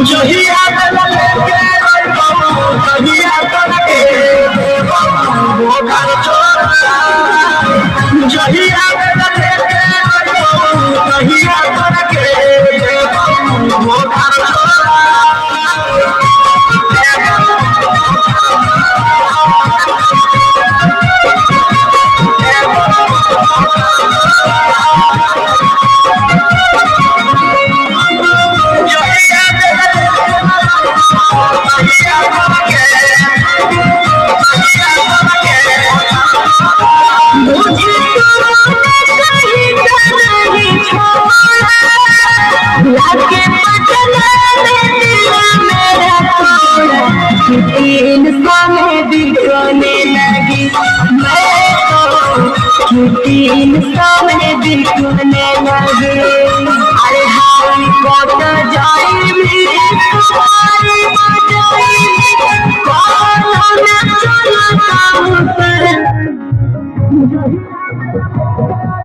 जहिया लेके जहिया करके वो घर छोड़ा जहिया लेके जहिया करके वो घर छोड़ा बिकने लगी मैं सामने बिकने लगी अरे हारी कौन जाई कौन चलता